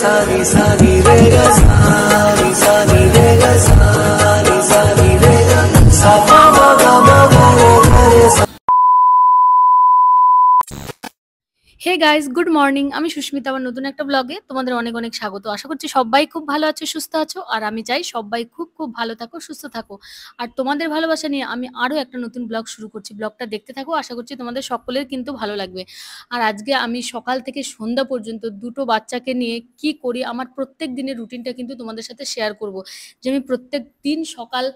Hey guys, good morning. আমি সুস্মিতা, আমার নতুন একটা ব্লগে তোমাদের অনেক অনেক স্বাগত। আশা করছি সবাই খুব ভালো আছো, সুস্থ আছো। আর আমি চাই সবাই খুব খুব ভালো থাকো, সুস্থ থাকো। আর তোমাদের ভালোবাসা নিয়ে আমি আরো একটা নতুন ব্লগ শুরু করছি। ব্লগটা দেখতে থাকো, আশা করছি তোমাদের সকলের কিন্তু ভালো লাগবে। আর আজকে আমি সকাল থেকে সন্ধ্যা পর্যন্ত দুটো বাচ্চাকে নিয়ে কি করি, আমার প্রত্যেক দিনের রুটিনটা কিন্তু তোমাদের সাথে শেয়ার করব। যে আমি প্রত্যেক দিন সকাল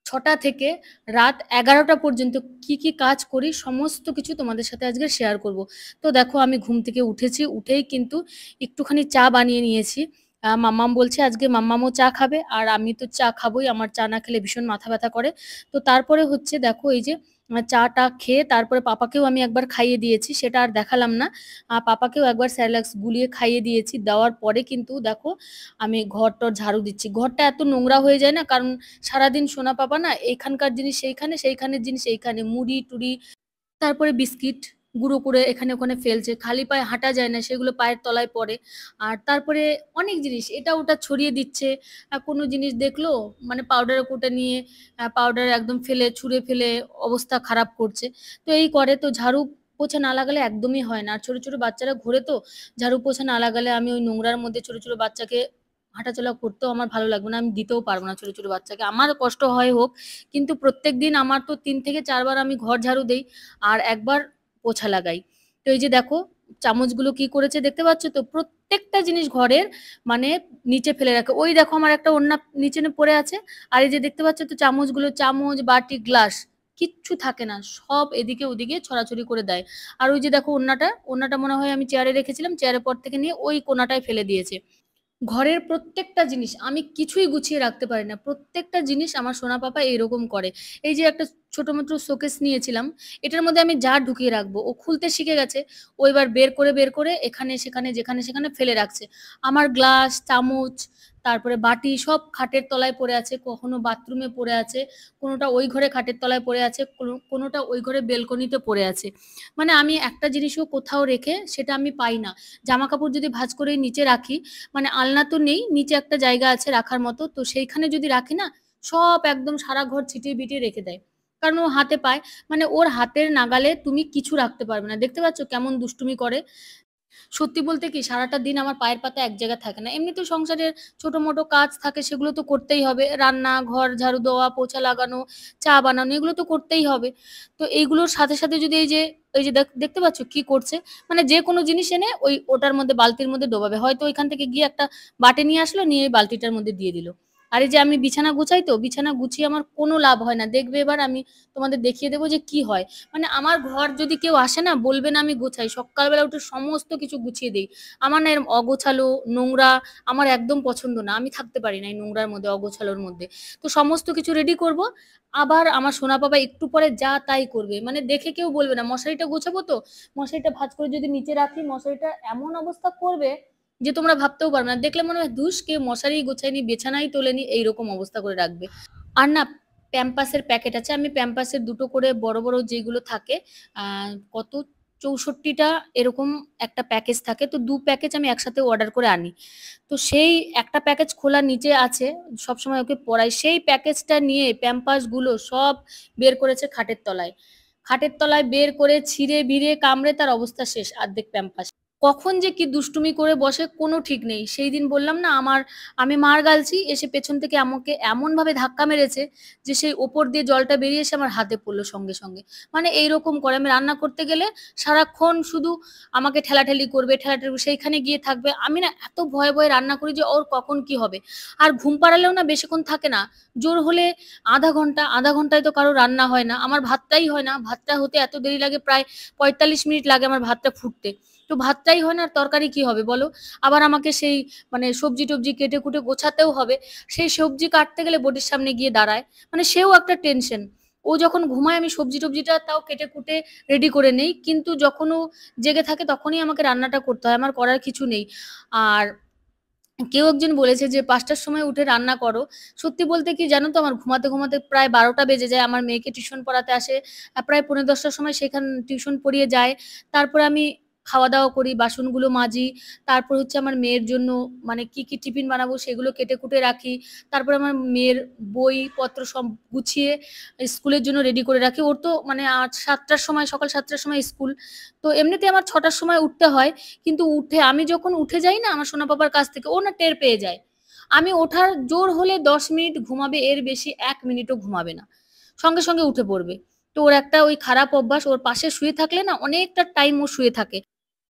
৬টা থেকে রাত ১১টা পর্যন্ত কি কি কাজ করি সমস্ত কিছু তোমাদের সাথে আজকে শেয়ার করব। তো দেখো, আমি ঘুম থেকে উঠেছি, উঠেই কিন্তু একটুখানি চা বানিয়ে নিয়েছি। মাম্মাম বলছে আজকে মাম্মামও চা খাবে, আর আমি তো চা খাবোই, আমার চা না খেলে ভীষণ মাথা ব্যথা করে। তো তারপরে হচ্ছে দেখো, এই যে চাটা খেয়ে তারপরে পাপাকেও আমি একবার খাইয়ে দিয়েছি, সেটা আর দেখালাম না। পাপাকেও একবার স্যারেলাক্স গুলিয়ে খাইয়ে দিয়েছি। দেওয়ার পরে কিন্তু দেখো আমি ঘর-টর ঝাড়ু দিচ্ছি। ঘরটা এত নোংরা হয়ে যায় না, কারণ সারাদিন সোনা পাপা না এইখানকার জিনিস সেইখানে, সেইখানের জিনিস এইখানে, মুড়ি টুড়ি, তারপরে বিস্কিট গুঁড়ো করে এখানে ওখানে ফেলছে। খালি পায়ে হাঁটা যায় না, সেগুলো পায়ের তলায় পড়ে। আর তারপরে অনেক জিনিস এটা ওটা ছড়িয়ে দিচ্ছে। কোনো জিনিস দেখলো মানে পাউডারের কোটা নিয়ে পাউডার একদম ফেলে ছুঁড়ে ফেলে অবস্থা খারাপ করছে। তো এই করে, তো ঝাড়ু পোছা না লাগালে একদমই হয় না। আর ছোট ছোট বাচ্চারা ঘোরে, তো ঝাড়ু পোছা না লাগালে আমি ওই নোংরার মধ্যে ছোট ছোট বাচ্চাকে হাঁটাচলা করতেও আমার ভালো লাগবে না, আমি দিতেও পারবো না ছোট ছোট বাচ্চাকে। আমার কষ্ট হয় হোক, কিন্তু প্রত্যেকদিন আমার তো ৩ থেকে ৪ বার আমি ঘর ঝাড়ু দেই আর একবার পোছা লাগাই। তো এই যে দেখো চামচগুলো কি করেছে দেখতে পাচ্ছ তো, প্রত্যেকটা জিনিস ঘরের মানে নিচে ফেলে রাখে। ওই দেখো আমার একটা ওড়না নিচে পড়ে আছে। আর এই যে দেখতে পাচ্ছ তো চামচগুলো, চামচ বাটি গ্লাস কিচ্ছু থাকে না, সব এদিকে ওদিকে ছড়াছড়ি করে দেয়। আর ওই যে দেখো ওড়নাটা, ওড়নাটা মনে হয় আমি চেয়ারে রেখেছিলাম, চেয়ারের পর থেকে নিয়ে ওই কোনাটায় ফেলে দিয়েছে। ঘরের প্রত্যেকটা জিনিস আমি কিছুই গুছিয়ে রাখতে পারি না, প্রত্যেকটা জিনিস আমার সোনা পাপা এরকম করে। এই যে একটা ছোট মতো শোকেস নিয়েছিলাম, এটার মধ্যে আমি যা ঢুকিয়ে রাখবো ও খুলতে শিখে গেছে। ও এবার বের করে বের করে এখানে সেখানে যেখানে সেখানে ফেলে রাখছে। আমার গ্লাস চামচ তারপরে বাটি সব খাটের তলায় পড়ে আছে, কখনো বাথরুমে পড়ে আছে, কোনোটা ওই ঘরে খাটের তলায় পড়ে আছে, কোনোটা ওই ঘরে বেলকনিতে পড়ে আছে। মানে আমি একটা জিনিসও কোথাও রেখে সেটা আমি পাই না। জামা কাপড় যদি ভাঁজ করে নিচে রাখি, মানে আলনা তো নেই, নিচে একটা জায়গা আছে রাখার মতো, তো সেইখানে যদি রাখি না, সব একদম সারা ঘর ছিটিয়ে বিটিয়ে রেখে দেয়। কারণ ও হাতে পায়, মানে ওর হাতের নাগালে তুমি কিছু রাখতে পারবে না। দেখতে পাচ্ছ কেমন দুষ্টুমি করে। সত্যি বলতে কি, সারাটা দিন আমার পায়ের পাতা এক জায়গায় থাকে না। এমনিতেও সংসারের ছোট মোটো কাজ থাকে, সেগুলো তো করতেই হবে। রান্না, ঘর ঝাড়ু দেওয়া, পোছা লাগানো, চা বানানো, এগুলো তো করতেই হবে। তো এইগুলোর সাথে সাথে যদি এই যে দেখতে পাচ্ছ কি করছে, মানে যে কোনো জিনিস এনে ওই ওটার মধ্যে বালতির মধ্যে ডোবাবে। হয়তো ওইখান থেকে গিয়ে একটা বাটি নিয়ে আসলো, নিয়ে এই বালতিটার মধ্যে দিয়ে দিল। আর এই যে আমি বিছানা গুছাই, তো বিছানা গুছিয়ে আমার কোনো লাভ হয় না। দেখবে এবার আমি তোমাদের দেখিয়ে দেবো যে কি হয়। মানে আমার ঘর যদি কেউ আসে না, বলবে না আমি গোছাই, সকালবেলা উঠে সমস্ত কিছু গুছিয়ে দিই। আমার না এরম অগোছালো নোংরা আমার একদম পছন্দ না, আমি থাকতে পারি না এই নোংরার মধ্যে, অগোছালোর মধ্যে। তো সমস্ত কিছু রেডি করব, আবার আমার সোনা বাবা একটু পরে যা তাই করবে, মানে দেখে কেউ বলবে না। মশারিটা গোছাবো তো, মশারিটা ভাঁজ করে যদি নিচে রাখি, মশারিটা এমন অবস্থা করবে যে তোমরা ভাবতেও পারবে না। দেখলে মনে হয় ধুস, কেউ মশারি গোছায়নি, বিছানাই তোলেনি, এইরকম অবস্থা করে রাখবে। আর না, প্যাম্পাসের প্যাকেট আছে, আমি প্যাম্পাসের দুটো করে বড় বড় যেগুলো থাকে, কত ৬৪টা এরকম একটা প্যাকেজ থাকে, তো ২ প্যাকেজ আমি একসাথে অর্ডার করে আনি। তো সেই একটা প্যাকেজ খোলা নিচে আছে, সবসময় ওকে পরাই। সেই প্যাকেজটা নিয়ে প্যাম্পাস গুলো সব বের করেছে খাটের তলায়। খাটের তলায় বের করে ছিঁড়ে বিড়ে কামড়ে তার অবস্থা শেষ, অর্ধেক প্যাম্পাস। কখন যে কি দুষ্টুমি করে বসে কোনো ঠিক নেই। সেই দিন বললাম না, আমি মার গালছি, এসে পেছন থেকে আমাকে এমন ভাবে ধাক্কা মেরেছে যে সেই ওপর দিয়ে জলটা বেরিয়ে এসে আমার হাতে পড়লো সঙ্গে সঙ্গে। মানে এইরকম করে, আমি রান্না করতে গেলে সারাক্ষণ শুধু আমাকে ঠেলাঠেলি করবে, ঠেলাঠেলি সেইখানে গিয়ে থাকবে। আমি না এত ভয়ে ভয়ে রান্না করি যে ওর কখন কি হবে। আর ঘুম পাড়ালেও না বেশিক্ষণ থাকে না, জোর হলে আধা ঘন্টা। আধা ঘন্টায় তো কারো রান্না হয় না, আমার ভাতটাই হয় না। ভাতটা হতে এত দেরি লাগে, প্রায় ৪৫ মিনিট লাগে আমার ভাতটা ফুটতে। তো ভাতটাই হয় না, আর তরকারি কি হবে বলো। আবার আমাকে সেই মানে সবজি টবজি কেটে কুটে গোছাতেও হবে। সেই সবজি কাটতে গেলে বটির সামনে গিয়ে দাঁড়ায়, মানে সেও একটা টেনশন। ও যখন ঘুমায় আমি সবজি টবজিটা তাও কেটে কুটে রেডি করে নেই, কিন্তু যখন ও জেগে থাকে তখনই আমাকে রান্নাটা করতে হয়, আমার করার কিছু নেই। আর কেউ একজন বলেছে যে ৫টার সময় উঠে রান্না করো। সত্যি বলতে কি জানো তো, আমার ঘুমাতে ঘুমাতে প্রায় ১২টা বেজে যায়। আমার মেয়েকে টিউশন পড়াতে আসে প্রায় ১৫-১০টার সময়, সেখান টিউশন পড়িয়ে যায়। তারপরে আমি খাওয়া-দাওয়া করি, বাসনগুলো মাজি। তারপর হচ্ছে আমার মেয়ের জন্য মানে কি টিফিন বানাবো সেগুলো কেটে-কুটে রাখি। তারপরে আমার মেয়ের বইপত্র সব গুছিয়ে স্কুলের জন্য রেডি করে রাখি। ওর তো মানে ৭ টার সময় সকাল ৭ টার সময় স্কুল। তো এমনিতেই আমার ৬ টার সময় উঠতে হয়। কিন্তু আমি যখন উঠে যাই না আমার সোনা পাপার কাছ থেকে, ও না টের পেয়ে যায়। আমি ওঠার জোর হলে ১০ মিনিট ঘুমাবে, এর বেশি ১ মিনিটও ঘুমাবে না। সঙ্গে উঠে পড়বে। তো ওর একটা ওই খারাপ অভ্যাস, ওর পাশে শুয়ে থাকলে না অনেকটা টাইম ও শুয়ে থাকে।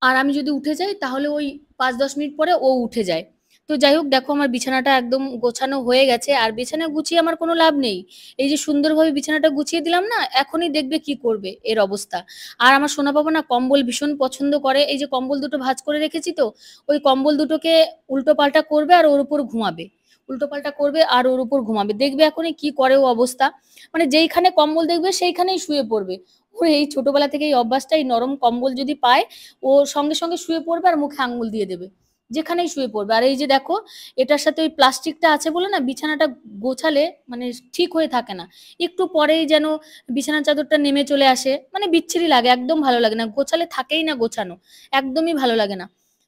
আর আমি যদি উঠে যাই তাহলে ওই ৫-১০ মিনিট পরে ও উঠে যায়। তো যাই হোক দেখো আমার বিছানাটা একদম গোছানো হয়ে গেছে। আর বিছানা গুছিয়ে আমার কোনো লাভ নেই। এই যে সুন্দরভাবে বিছানাটা গুছিয়ে দিলাম না, এখনই দেখবে কি করবে এর অবস্থা। আর আমার সোনা বাবা না কম্বল ভীষণ পছন্দ করে। এই যে কম্বল দুটো ভাঁজ করে রেখেছি তো, ওই কম্বল দুটোকে উল্টোপাল্টা করবে আর ওর উপর ঘুমাবে। উল্টোপাল্টা করবে আর ওর উপর ঘুমাবে। দেখবে এখনই কি করে ও অবস্থা। মানে যেইখানে কম্বল দেখবে সেইখানেই শুয়ে পড়বে। ওর এই ছোটবেলা থেকে এই অভ্যাসটা, এই নরম কম্বল যদি পায় ও সঙ্গে শুয়ে পড়বে আর মুখে আঙুল দিয়ে দেবে। যেখানেই শুয়ে পড়বে। আর এই যে দেখো এটার সাথে ওই প্লাস্টিকটা আছে বলে না বিছানাটা গোছালে মানে ঠিক হয়ে থাকে না। একটু পরেই যেন বিছানার চাদরটা নেমে চলে আসে। মানে বিচ্ছিরি লাগে, একদম ভালো লাগে না। গোছালে থাকেই না গোছানো। একদমই ভালো লাগে না।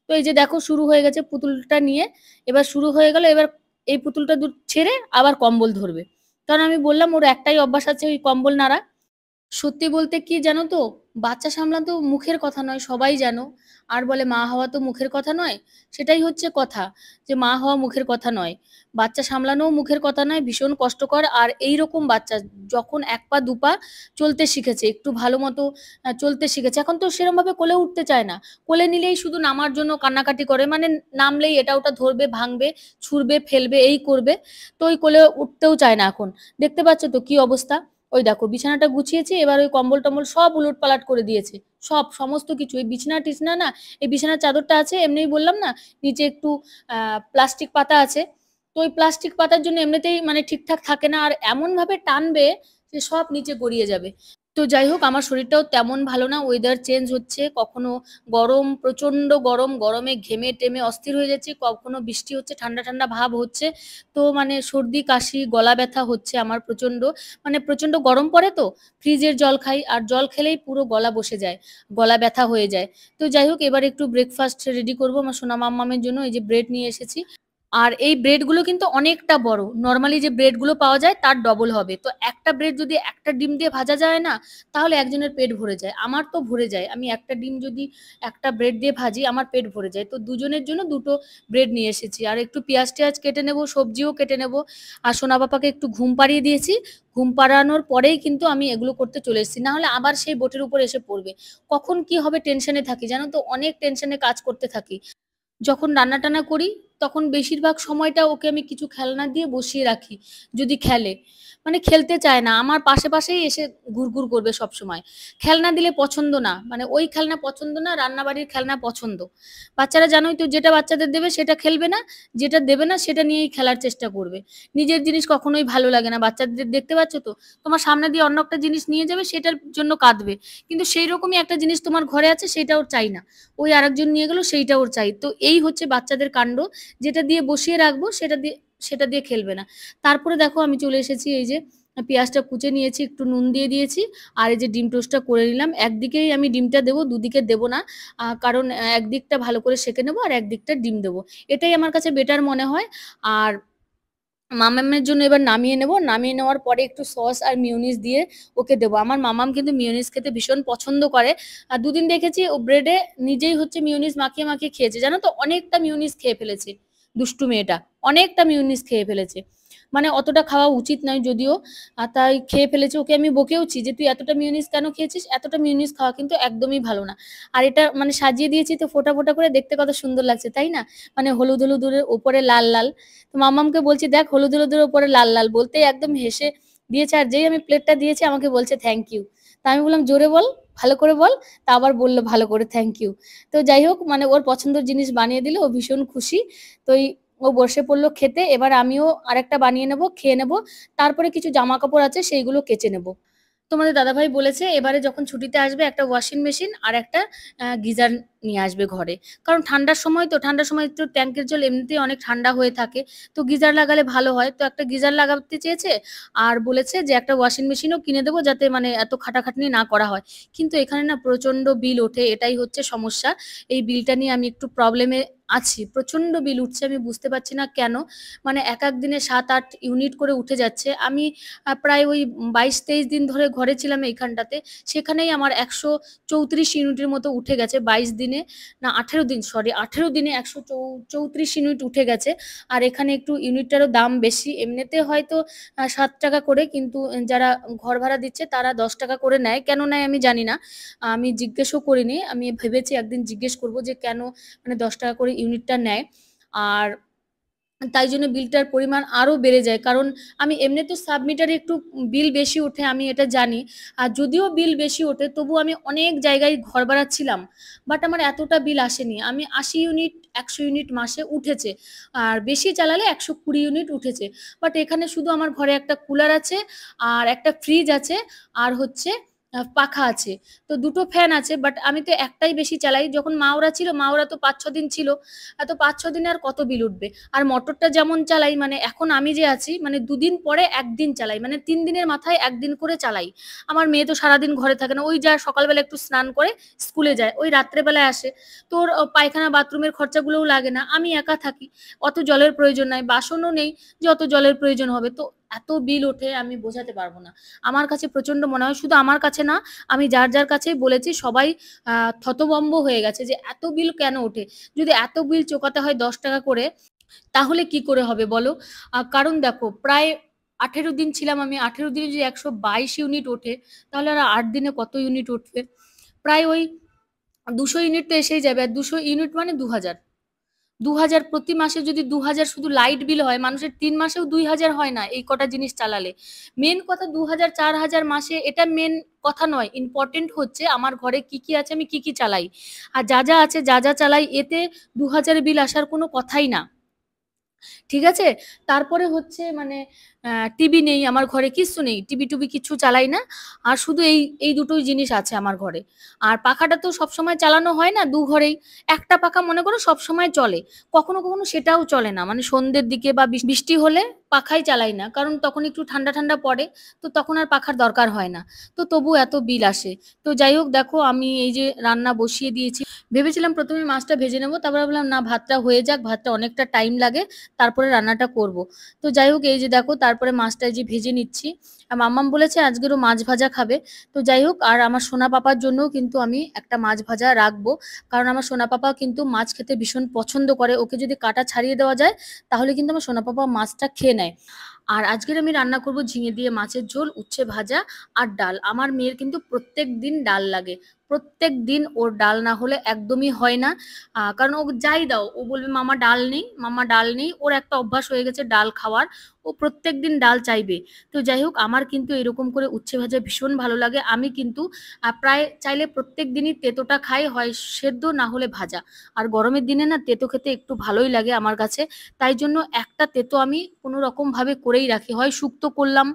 তো এই যে দেখো শুরু হয়ে গেছে পুতুলটা নিয়ে। এবার শুরু হয়ে গেল। এবার এই পুতুলটা ছেড়ে আবার কম্বল ধরবে। কারণ আমি বললাম ওর একটাই অভ্যাস আছে ওই কম্বল নাড়া। সত্যি বলতে কি জানো তো, বাচ্চা সামলানো তো মুখের কথা নয়, সবাই জানো। আর বলে মা হওয়া তো মুখের কথা নয়। সেটাই হচ্ছে কথা, যে মা হওয়া মুখের কথা নয়। বাচ্চা সামলানোও মুখের কথা নয়, ভীষণ কষ্টকর। আর এইরকম বাচ্চা যখন ১ পা ২ পা চলতে শিখেছে, একটু ভালো মতো চলতে শিখেছে, এখন তো সেরমভাবে কোলে উঠতে চায় না। কোলে নিলেই শুধু নামার জন্য কান্নাকাটি করে, মানে নামলেই এটা ওটা ধরবে, ভাঙবে, ছুঁড়বে, ফেলবে, এই করবে। তো ওই কোলে উঠতেও চায় না এখন। দেখতে পাচ্ছ তো কি অবস্থা। ওই দেখো বিছানাটা গুছিয়েছি, এবার ওই কম্বল-টম্বল সব উলটপালট করে দিয়েছে। সমস্ত কিছু। এই বিছানা-টিছানা না, এই বিছানার চাদরটা আছে এমনিই বললাম না, নিচে একটু প্লাস্টিক পাতা আছে। তো ওই প্লাস্টিক পাতার জন্য এমনিতেই মানে ঠিকঠাক থাকে না। আর এমনভাবে টানবে যে সব নিচে গড়িয়ে যাবে। তো যাই হোক আমার শরীরটাও তেমন ভালো না। ওয়েদার চেঞ্জ হচ্ছে। কখনো গরম, প্রচন্ড গরম, গরমে ঘেমে-টেমে অস্থির হয়ে যাচ্ছি। কখনো বৃষ্টি হচ্ছে, ঠান্ডা ভাব হচ্ছে। তো মানে সর্দি, কাশি, গলা ব্যথা হচ্ছে আমার প্রচন্ড। মানে প্রচন্ড গরম পড়ে তো, ফ্রিজের জল খাই। আর জল খেলেই পুরো গলা বসে যায়। গলা ব্যথা হয়ে যায়। তো যাই হোক এবার একটু ব্রেকফাস্ট রেডি করব আমার সোনা মাম্মামের জন্য। এই যে ব্রেড নিয়ে এসেছি। আর এই ব্রেডগুলো কিন্তু অনেকটা বড়। নরমালি যে ব্রেডগুলো পাওয়া যায় তার ডবল হবে। তো একটা ব্রেড যদি একটা ডিম দিয়ে ভাজা যায় না, তাহলে একজনের পেট ভরে যায়। আমার তো ভরে যায়। আমি একটা ডিম যদি একটা ব্রেড দিয়ে ভাজি আমার পেট ভরে যায়। তো দুজনের জন্য ২ টো ব্রেড নিয়ে এসেছি। আর একটু পেঁয়াজ-টেয়াজ কেটে নেব, সবজিও কেটে নেব। আর সোনা পাপাকে একটু ঘুম পাড়িয়ে দিয়েছি। ঘুম পাড়ানোর পরেই কিন্তু আমি এগুলো করতে চলে এসেছি। না হলে আবার সেই বোটের উপর এসে পড়বে। কখন কি হবে টেনশনে থাকি জানো তো? অনেক টেনশনে কাজ করতে থাকি। যখন রান্না-টান্না করি তখন বেশিরভাগ সময়টা ওকে আমি কিছু খেলনা দিয়ে বসিয়ে রাখি। যদি খেলে। মানে খেলতে চায় না। আমার পাশেই এসে ঘুরঘুর করবে সবসময়। খেলনা দিলে পছন্দ না। মানে ওই খেলনা পছন্দ না, রান্নাবাড়ির খেলনা পছন্দ। বাচ্চারা জানোই তো যেটা বাচ্চাদের দেবে সেটা খেলবে না, যেটা দেবে না সেটা নিয়েই খেলার চেষ্টা করবে। নিজের জিনিস কখনোই ভালো লাগে না। বাচ্চাদের দেখতে পাচ্ছ তো? তোমার সামনে দিয়ে অন্য একটা জিনিস নিয়ে যাবে সেটার জন্য কাঁদবে। কিন্তু সেইরকমই একটা জিনিস তোমার ঘরে আছে সেটা ওর চাই না। ওই আরেকজন নিয়ে গেল সেইটা ওর চাই। তো এই হচ্ছে বাচ্চাদের কাণ্ড। যেটা দিয়ে বসিয়ে রাখবো সেটা দিয়ে খেলবে না। তারপরে দেখো আমি চলে এসেছি এই যে পেঁয়াজটা কুচে নিয়েছি, একটু নুন দিয়ে দিয়েছি। আর এই যে ডিম টোস্টটা করে নিলাম। একদিকেই আমি ডিমটা দেবো, দুদিকে দেবো না। কারণ একদিকটা ভালো করে সেঁকে নেবো আর একদিকটা ডিম দেবো। এটাই আমার কাছে বেটার মনে হয়। আর মামামের জন্য এবার নামিয়ে নেব। নামিয়ে নেওয়ার পরে একটু সস আর মিউনিস দিয়ে ওকে দেবো। আমার মামাম কিন্তু মিউনিস খেতে ভীষণ পছন্দ করে। আর ২ দিন দেখেছি ও ব্রেডে নিজেই হচ্ছে মিউনিস মাখিয়ে খেয়েছে। জানো তো? অনেকটা মিউনিস খেয়ে ফেলেছে। দুষ্টু মেয়েটা। অনেকটা মিউনিস খেয়ে ফেলেছে। মানে অতটা খাওয়া উচিত নয় যদিও। তাই খেয়ে ফেলেছে। ওকে আমি বকেওছি যে, "তুই এতটা মিউনিস কেন খেয়েছিস? এতটা মিউনিস খাওয়া কিন্তু একদমই ভালো না।" আর এটা মানে সাজিয়ে দিয়েছি তো ফোঁটা করে দেখতে কত সুন্দর লাগছে, তাই না? মানে হলুদ এর উপরে লাল। তো মাম্মামকে বলছি, "দেখ হলুদের উপরে লাল। বলতেই একদম হেসে দিয়েছে। আর যেই আমি প্লেটটা দিয়েছি আমাকে বলছে, "থ্যাংক ইউ।" তা আমি বললাম, "জোরে বল, ভালো করে বল।" তা আবার বলল ভালো করে, "থ্যাংক ইউ।" তো যাই হোক মানে ওর পছন্দের জিনিস বানিয়ে দিলে ও ভীষণ খুশি। তো ও বসে পড়ল খেতে। এবার আমিও আরেকটা বানিয়ে নেব, খেয়ে নেব। তারপরে কিছু জামাকাপড় আছে সেইগুলো কেচে নেব। তোমাদের দাদাভাই বলেছে এবারে যখন ছুটিতে আসবে একটা ওয়াশিং মেশিন আর একটা গিজার নিয়ে আসবে ঘরে। কারণ ঠান্ডার সময় তো, ঠান্ডার সময় তো ট্যাঙ্কের জল এমনিতেই অনেক ঠান্ডা হয়ে থাকে। তো গিজার লাগালে ভালো হয়। তো একটা গিজার লাগাতে চেয়েছে আর বলেছে যে একটা ওয়াশিং মেশিনও কিনে দেবো যাতে মানে এত খাটাখাটনি না করা হয়। কিন্তু এখানে না প্রচণ্ড বিল ওঠে, এটাই হচ্ছে সমস্যা। এই বিলটা নিয়ে আমি একটু প্রবলেমে আছি। প্রচণ্ড বিল উঠছে, আমি বুঝতে পারছি না কেন? মানে এক দিনে ৭-৮ ইউনিট করে উঠে যাচ্ছে। আমি প্রায় ওই ২২-২৩ দিন ধরে ঘরে ছিলাম এইখানটাতে। সেখানেই আমার ১৩৪ ইউনিটের মতো উঠে গেছে ২২ দিনে, না ১৮ দিন, সরি ১৮ দিনে ১৩৪ ইউনিট উঠে গেছে। আর এখানে একটু ইউনিটটারও দাম বেশি। এমনিতে হয়তো ৳৭ করে, কিন্তু যারা ঘর ভাড়া দিচ্ছে তারা ৳১০ করে নেয়। কেন নেয় আমি জানি না। আমি জিজ্ঞেসও করিনি। আমি ভেবেছি একদিন জিজ্ঞেস করব যে কেন মানে ৳১০ করে ইউনিটটা নেয়। আর তাই জন্য বিলটার পরিমাণ আরো বেড়ে যায়। কারণ আমি এমনিতেও সাব মিটারে একটু বিল বেশি ওঠে, আমি এটা জানি। আর যদিও বিল বেশি ওঠে তবুও আমি অনেক জায়গায় ঘর বাড়াচ্ছিলাম। বাট আমার এতটা বিল আসেনি। আমি ৮০ ইউনিট ১০০ ইউনিট মাসে উঠেছে। আর বেশি চালালে ১২০ ইউনিট উঠেছে। বাট এখানে শুধু আমার ঘরে একটা কুলার আছে, আর একটা ফ্রিজ আছে, আর হচ্ছে পাখা আছে। তো ২ টো ফ্যান আছে। বাট আমি তো একটাই বেশি চালাই। যখন মা ওরা ছিল, মা ওরা তো ৫-৬ দিন ছিল। তো ৫-৬ দিনে আর কত বিল উঠবে? আর মোটরটা যেমন চালাই, মানে এখন আমি যে আছি মানে ২ দিন পরে ১ দিন চালাই। মানে ৩ দিনের মাথায় ১ দিন করে চালাই। আমার মেয়ে তো সারাদিন ঘরে থাকে না। ওই যা সকালবেলা একটু স্নান করে স্কুলে যায়। ওই রাত্রে বেলায় আসে। তো ওর পায়খানা বাথরুমের খরচাগুলোও লাগে না। আমি একা থাকি। অত জলের প্রয়োজন নাই। বাসনও নেই যে অত জলের প্রয়োজন হবে। তো এত বিল ওঠে আমি বোঝাতে পারব না। আমার কাছে প্রচন্ড মনে হয়, শুধু আমার কাছে না, আমি যার কাছেই বলেছি সবাই থতভম্ব হয়ে গেছে যে এত বিল কেন ওঠে? যদি এত বিল চোকাতে হয় ৳১০ করে, তাহলে কি করে হবে বলো? কারণ দেখো প্রায় ১৮ দিন ছিলাম আমি। ১৮ দিনে যদি ১২২ ইউনিট ওঠে, তাহলে আর ৮ দিনে কত ইউনিট উঠবে? প্রায় ওই ২০০ ইউনিট তো এসেই যাবে। আর ২০০ ইউনিট মানে ২,০০০। ২,০০০ প্রতি মাসে যদি ২,০০০ শুধু লাইট বিল হয়, মানুষের ৩ মাসেও ২,০০০ হয় না এই কটা জিনিস চালালে। মেন কথা ২,০০০ ৪,০০০ মাসে, এটা মেন কথা নয়। ইম্পোর্টেন্ট হচ্ছে আমার ঘরে কি আছে, আমি কি চালাই। আর যা আছে, যা চালাই, এতে ২,০০০ বিল আসার কোনো কথাই না। ঠিক আছে? তারপরে হচ্ছে মানে টিভি নেই আমার ঘরে, কিচ্ছু নেই। টিভি-টুভি কিচ্ছু চালাই না। আর শুধু এই দুটোই জিনিস আছে আমার ঘরে। আর পাখাটা তো সবসময় চালানো হয় না ঘরেই। একটা পাখা মনে করো সবসময় চলে। কখনো সেটাও চলে না। মানে সন্ধ্যের দিকে বা বৃষ্টি হলে পাখাই চালাই না। কারণ তখন একটু ঠান্ডা পড়ে। তো তখন আর পাখার দরকার হয় না। তো তবুও এত বিল আসে। তো যাই হোক, দেখো আমি এই যে রান্না বসিয়ে দিয়েছি। ভেবেছিলাম ১ম এ মাছটা ভেজে নেব। তারপরে ভাবলাম না, ভাতটা হয়ে যাক। ভাতটা অনেকটা টাইম লাগে। তারপরে রান্নাটা করব। তো যাই হোক, এই যে দেখো তারপরে মাছটা এই যে ভেজে নিচ্ছি। আর মাম্মাম বলেছে আজকেরও মাছ ভাজা খাবে। তো যাই হোক, আর আমার সোনা পাপার জন্যও কিন্তু আমি একটা মাছ ভাজা রাখবো। কারণ আমার সোনা পাপা কিন্তু মাছ খেতে ভীষণ পছন্দ করে। ওকে যদি কাঁটা ছাড়িয়ে দেওয়া যায়, তাহলে কিন্তু আমার সোনা পাপা মাছটা খেয়ে নেয়। আর আজকের আমি রান্না করব ঝিঙে দিয়ে মাছের ঝোল, উচ্ছে ভাজা আর ডাল। আমার মেয়ের কিন্তু প্রত্যেকদিন ডাল লাগে। প্রত্যেকদিন ওর ডাল না হলে একদমই হয় না। কারণ ও যাই দাও ও বলবে মামা ডাল নেই, মামা ডাল নেই। ওর একটা অভ্যাস হয়ে গেছে ডাল খাওয়ার। ও প্রত্যেকদিন ডাল চাইবে। তো যাই হোক, আমার কিন্তু এরকম করে উচ্ছে ভাজা ভীষণ ভালো লাগে। আমি কিন্তু প্রায় চাইলে প্রত্যেকদিনই তেঁতোটা খাই, হয় সেদ্ধ না হলে ভাজা। আর গরমের দিনে না তেঁতো খেতে একটু ভালোই লাগে আমার কাছে। তাই জন্য একটা তেঁতো আমি কোনো রকম ভাবে করেই রাখি, হয় শুক্তো করলাম,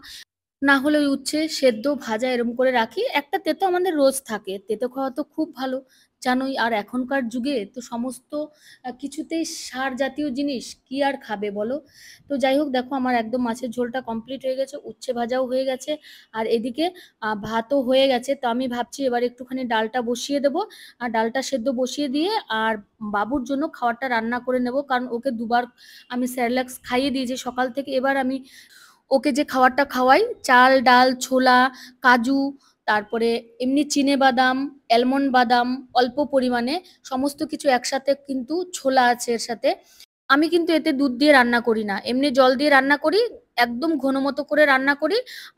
না হলে ওই উচ্ছে সেদ্ধ ভাজা এরম করে রাখি। একটা তেতো আমাদের রোজ থাকে। তেতো খাওয়া তো খুব ভালো, জানোই। আর এখনকার যুগে তো সমস্ত কিছুতেই সার জাতীয় জিনিস, কি আর খাবে বলো? তো যাই হোক, দেখো আমার একদম মাছের ঝোলটা কমপ্লিট হয়ে গেছে, উচ্ছে ভাজাও হয়ে গেছে, আর এদিকে ভাতও হয়ে গেছে। তো আমি ভাবছি এবার একটুখানি ডালটা বসিয়ে দেবো। আর ডালটা সেদ্ধ বসিয়ে দিয়ে আর বাবুর জন্য খাবারটা রান্না করে নেব। কারণ ওকে ২ বার আমি সেরেলাক্স খাইয়ে দিয়েছি সকাল থেকে। এবার আমি ওকে যে খাবারটা খাওয়াই, চাল, ডাল, ছোলা, কাজু, তারপরে এমনি চিনেবাদাম, অ্যালমন্ড বাদাম, অল্প পরিমাণে সমস্ত কিছু একসাথে, কিন্তু ছোলা আছে এর সাথে। আমি কিন্তু এতে দুধ দিয়ে রান্না করি না। এমনি জল দিয়ে রান্না করি। একদম ঘন মতো করে রান্না করি।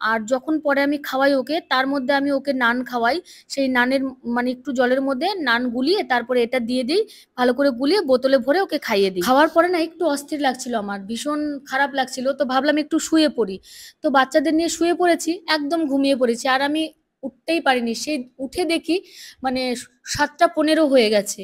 আর যখন পরে আমি খাওয়াই ওকে, তার মধ্যে আমি ওকে নান খাওয়াই। সেই নানের মানে একটু জলের মধ্যে নান গুলিয়ে তারপরে এটা দিয়ে দিই। ভালো করে গুলিয়ে বোতলে ভরে ওকে খাইয়ে দিই। খাওয়ার পরে না একটু অস্থির লাগছিল আমার। ভীষণ খারাপ লাগছিল। তো ভাবলাম একটু শুয়ে পড়ি। তো বাচ্চাদের নিয়ে শুয়ে পড়েছি। একদম ঘুমিয়ে পড়েছি। আর আমি উঠতেই পারিনি। সেই উঠে দেখি মানে ৭টা ১৫ হয়ে গেছে।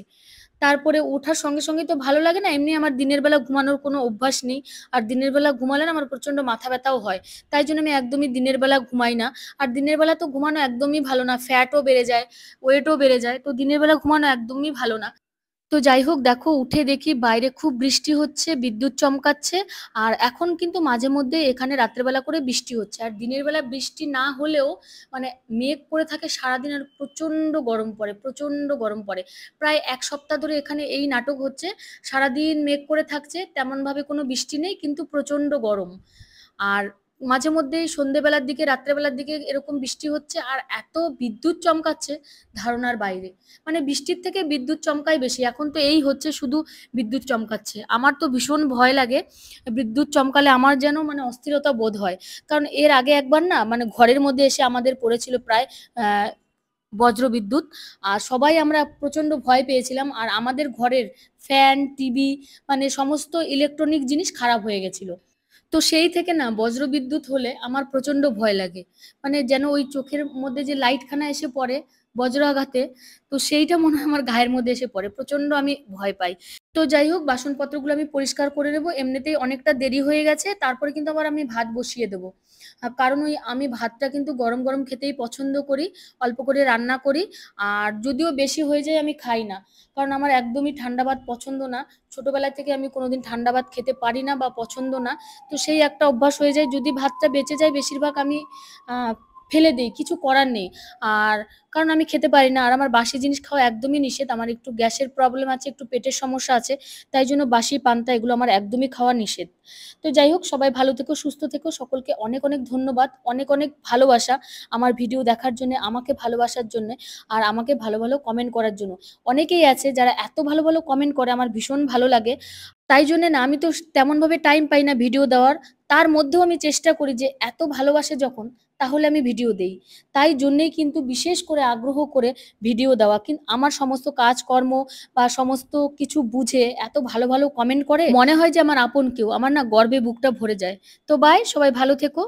তারপরে ওঠার সঙ্গে, সঙ্গে তো ভালো লাগে না। এমনি আমার দিনের বেলা ঘুমানোর কোনো অভ্যাস নেই। আর দিনের বেলা ঘুমালে না আমার প্রচন্ড মাথা ব্যাথাও হয়। তাই জন্য আমি একদমই দিনের বেলা ঘুমাই না। আর দিনের বেলা তো ঘুমানো একদমই ভালো না। ফ্যাটও বেড়ে যায়, ওয়েটও বেড়ে যায়। তো দিনের বেলা ঘুমানো একদমই ভালো না। তো যাই হোক, দেখো উঠে দেখি বাইরে খুব বৃষ্টি হচ্ছে, বিদ্যুৎ চমকাচ্ছে। আর এখন কিন্তু মাঝে মধ্যে এখানে রাত্রেবেলা করে বৃষ্টি হচ্ছে। আর দিনের বেলা বৃষ্টি না হলেও মানে মেঘ করে থাকে সারাদিন, আর প্রচন্ড গরম পড়ে, প্রচন্ড গরম পড়ে। প্রায় 1 সপ্তাহ ধরে এখানে এই নাটক হচ্ছে। সারাদিন মেঘ করে থাকছে, তেমন ভাবে কোনো বৃষ্টি নেই, কিন্তু প্রচন্ড গরম। আর মাঝে মধ্যেই সন্ধ্যেবেলার দিকে, রাত্রেবেলার দিকে এরকম বৃষ্টি হচ্ছে, আর এত বিদ্যুৎ চমকাচ্ছে ধারণার বাইরে। মানে বৃষ্টির থেকে বিদ্যুৎ চমকাই বেশি। এখন তো এই হচ্ছে, শুধু বিদ্যুৎ চমকাচ্ছে। আমার তো ভীষণ ভয় লাগে বিদ্যুৎ চমকালে। আমার যেন মানে অস্থিরতা বোধ হয়। কারণ এর আগে একবার না মানে ঘরের মধ্যে এসে আমাদের পড়েছিল প্রায় আহ বজ্রবিদ্যুৎ। আর সবাই আমরা প্রচন্ড ভয় পেয়েছিলাম। আর আমাদের ঘরের ফ্যান, টিভি, মানে সমস্ত ইলেকট্রনিক জিনিস খারাপ হয়ে গেছিল। তো সেই থেকে না বজ্রবিদ্যুৎ হলে আমার প্রচন্ড ভয় লাগে। মানে যেন ওই চোখের মধ্যে যে লাইটখানা এসে পড়ে বজ্রাঘাতে, তো সেইটা মনে হয় আমার গায়ের মধ্যে এসে পড়ে, প্রচন্ড আমি ভয় পাই। তো যাই হোক, বাসনপত্রগুলো আমি পরিষ্কার করে নেবো, এমনিতেই অনেকটা দেরি হয়ে গেছে। তারপরে কিন্তু আবার আমি ভাত বসিয়ে দেবো। কারণ ওই আমি ভাতটা কিন্তু গরম গরম খেতেই পছন্দ করি, অল্প করে রান্না করি। আর যদিও বেশি হয়ে যায় আমি খাই না, কারণ আমার একদমই ঠান্ডা ভাত পছন্দ না। ছোটবেলা থেকে আমি কোনোদিন ঠান্ডা ভাত খেতে পারি না বা পছন্দ না। তো সেই একটা অভ্যাস হয়ে যায়, যদি ভাতটা বেঁচে যায় বেশিরভাগ আমি আহ, ফেলে দিই, কিছু করার নেই। আর কারণ আমি খেতে পারি না, আর আমার বাসি জিনিস খাওয়া একদমই নিষেধ। আমার একটু গ্যাসের প্রবলেম আছে, একটু পেটের সমস্যা আছে। তাই জন্য বাসি পান্তা এগুলো আমার একদমই খাওয়া নিষেধ। তো যাই হোক, সবাই ভালো থেকো, সুস্থ থেকো। সকলকে অনেক অনেক ধন্যবাদ, অনেক অনেক ভালোবাসা আমার ভিডিও দেখার জন্য, আমাকে ভালোবাসার জন্য, আর আমাকে ভালো ভালো কমেন্ট করার জন্য। অনেকেই আছে যারা এত ভালো ভালো কমেন্ট করে, আমার ভীষণ ভালো লাগে। তাই জন্য না আমি তো তেমন ভাবে টাইম পাই না ভিডিও দেওয়ার। তার মধ্যেও আমি চেষ্টা করি যে এত ভালোবাসে যখন, তাহলে আমি ভিডিও দেই। তাই জন্যেই কিন্তু বিশেষ করে আগ্রহ করে ভিডিও দেওয়া। কিন্তু আমার সমস্ত কাজকর্ম বা সমস্ত কিছু বুঝে এত ভালো ভালো কমেন্ট করে, মনে হয় যে আমার আপন কেউ। আমার না গর্বে বুকটা ভরে যায়। তো বাই, সবাই ভালো থেকো।